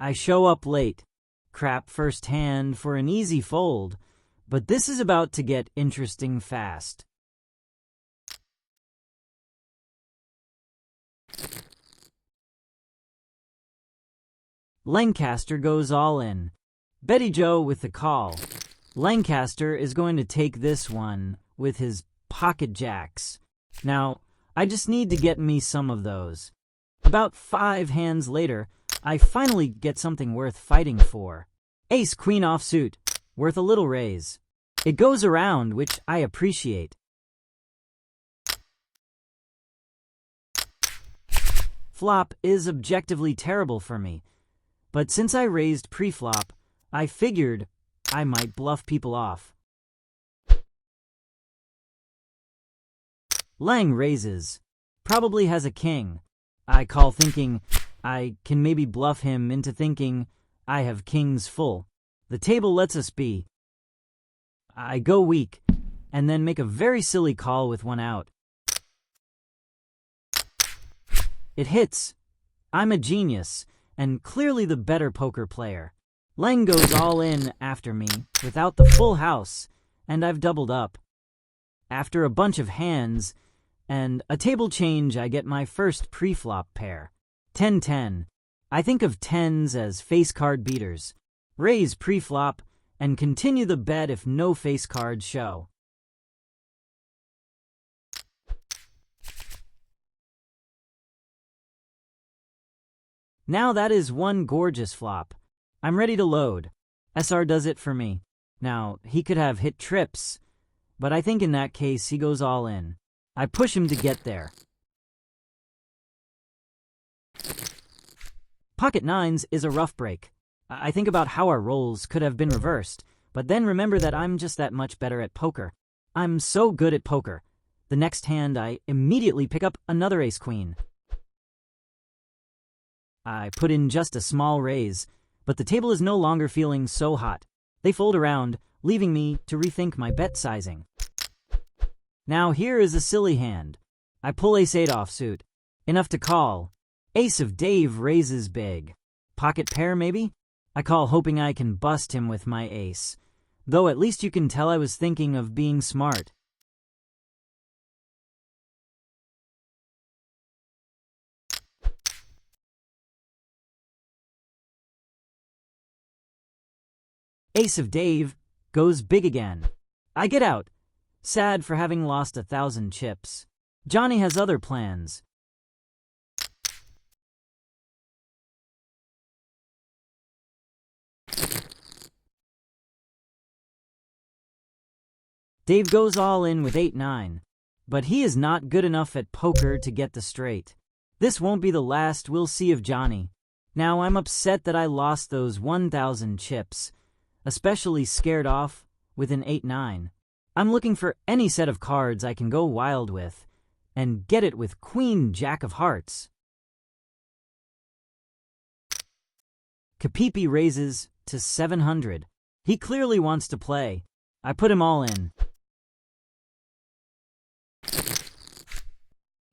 I show up late. Crap first hand for an easy fold, but this is about to get interesting fast. Lancaster goes all in. Betty Joe with the call. Lancaster is going to take this one with his pocket jacks. Now, I just need to get me some of those. About 5 hands later, I finally get something worth fighting for. Ace queen offsuit, worth a little raise. It goes around, which I appreciate. Flop is objectively terrible for me, but since I raised pre-flop, I figured I might bluff people off. Lang raises. Probably has a king. I call thinking I can maybe bluff him into thinking I have kings full. The table lets us be. I go weak, and then make a very silly call with one out. It hits. I'm a genius, and clearly the better poker player. Lang goes all in after me, without the full house, and I've doubled up. After a bunch of hands and a table change, I get my first pre-flop pair. 10-10. I think of tens as face card beaters. Raise pre-flop, and continue the bet if no face cards show. Now that is one gorgeous flop. I'm ready to load. SR does it for me. Now, he could have hit trips, but I think in that case he goes all in. I push him to get there. Pocket nines is a rough break. I think about how our roles could have been reversed, but then remember that I'm just that much better at poker. I'm so good at poker. The next hand, I immediately pick up another ace-queen. I put in just a small raise, but the table is no longer feeling so hot. They fold around, leaving me to rethink my bet sizing. Now here is a silly hand. I pull ace-8 offsuit. Enough to call. Ace of Dave raises big. Pocket pair, maybe? I call hoping I can bust him with my ace. Though at least you can tell I was thinking of being smart. Ace of Dave goes big again. I get out, sad for having lost 1,000 chips. Johnny has other plans. Dave goes all in with 8-9, but he is not good enough at poker to get the straight. This won't be the last we'll see of Johnny. Now I'm upset that I lost those 1,000 chips, especially scared off with an 8-9. I'm looking for any set of cards I can go wild with, and get it with Queen Jack of Hearts. Kapipi raises to 700. He clearly wants to play. I put him all in.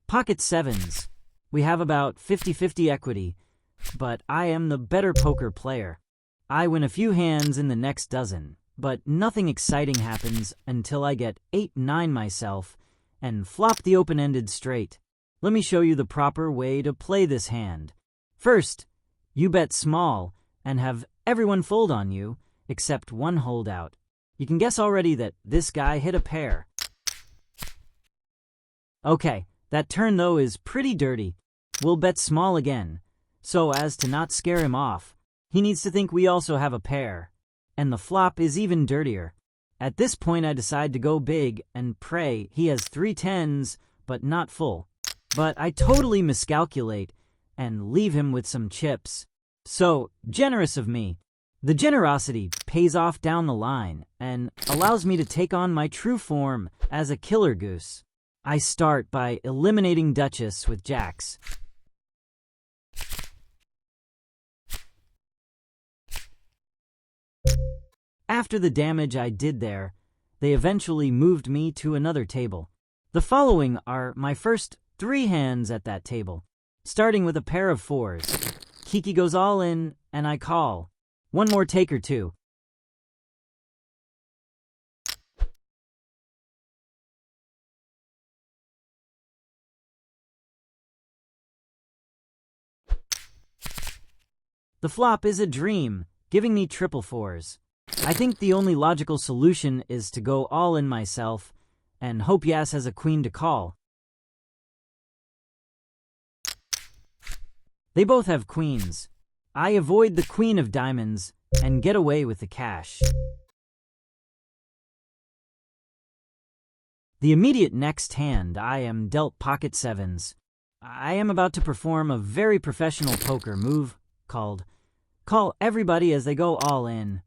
Pocket sevens. We have about 50-50 equity, but I am the better poker player. I win a few hands in the next dozen, but nothing exciting happens until I get 8-9 myself and flop the open-ended straight. Let me show you the proper way to play this hand. First, you bet small and have everyone fold on you except one holdout. You can guess already that this guy hit a pair. Okay, that turn though is pretty dirty. We'll bet small again, so as to not scare him off. He needs to think we also have a pair. And the flop is even dirtier. At this point I decide to go big and pray he has 3 tens, but not full. But I totally miscalculate and leave him with some chips. So, generous of me. The generosity pays off down the line and allows me to take on my true form as a killer goose. I start by eliminating Duchess with jacks. After the damage I did there, they eventually moved me to another table. The following are my first 3 hands at that table, starting with a pair of 4s. Kiki goes all in and I call. One more take or two. The flop is a dream, giving me triple fours. I think the only logical solution is to go all in myself and hope Yas has a queen to call. They both have queens. I avoid the queen of diamonds and get away with the cash. The immediate next hand, I am dealt pocket sevens. I am about to perform a very professional poker move called call everybody as they go all in.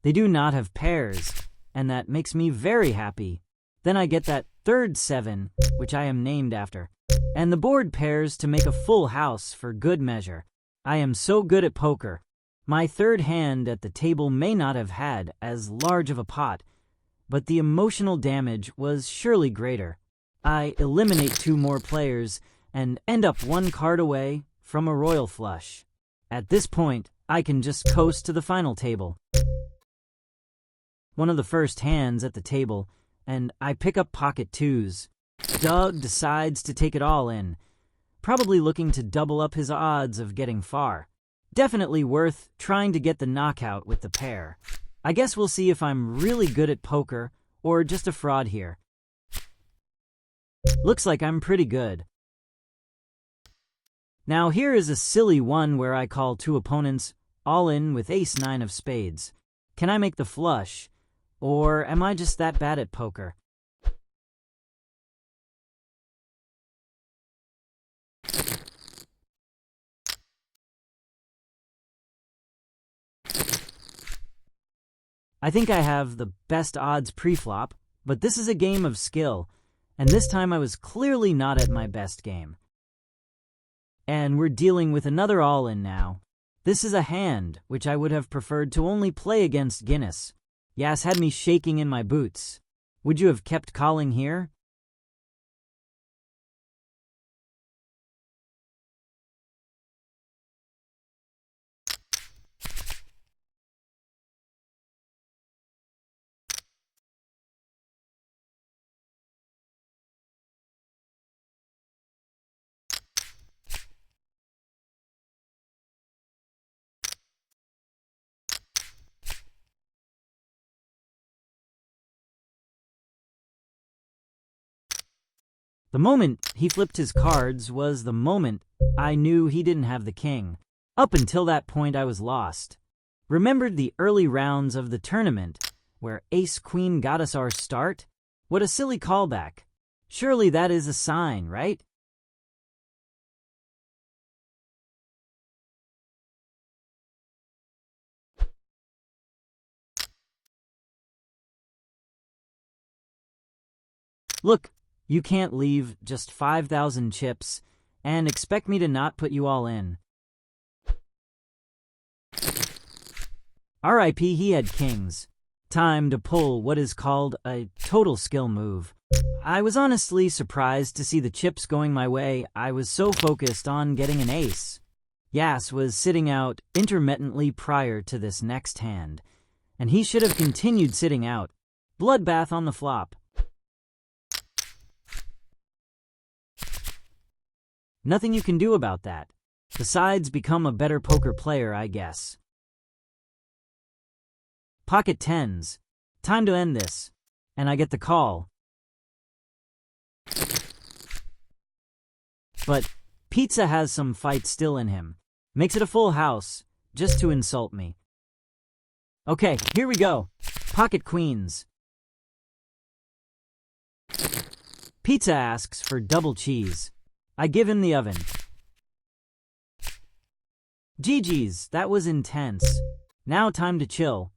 They do not have pairs, and that makes me very happy. Then I get that third 7, which I am named after, and the board pairs to make a full house for good measure. I am so good at poker. My third hand at the table may not have had as large of a pot, but the emotional damage was surely greater. I eliminate 2 more players and end up 1 card away from a royal flush. At this point, I can just coast to the final table. One of the first hands at the table, and I pick up pocket 2s. Doug decides to take it all in, probably looking to double up his odds of getting far. Definitely worth trying to get the knockout with the pair. I guess we'll see if I'm really good at poker or just a fraud here. Looks like I'm pretty good. Now here is a silly one where I call 2 opponents all in with ace-9 of spades. Can I make the flush? Or am I just that bad at poker? I think I have the best odds pre-flop, but this is a game of skill, and this time I was clearly not at my best game. And we're dealing with another all-in now. This is a hand which I would have preferred to only play against Guinness. Yas had me shaking in my boots. Would you have kept calling here? The moment he flipped his cards was the moment I knew he didn't have the king. Up until that point, I was lost. Remembered the early rounds of the tournament where ace-queen got us our start? What a silly callback. Surely that is a sign, right? Look, you can't leave just 5,000 chips and expect me to not put you all in. RIP, he had kings. Time to pull what is called a total skill move. I was honestly surprised to see the chips going my way. I was so focused on getting an ace. Yas was sitting out intermittently prior to this next hand, and he should have continued sitting out. Bloodbath on the flop. Nothing you can do about that. Besides become a better poker player, I guess. Pocket 10s. Time to end this. And I get the call. But Pizza has some fight still in him. Makes it a full house, just to insult me. Okay, here we go. Pocket queens. Pizza asks for double cheese. I give him the oven. GG's, that was intense. Now time to chill.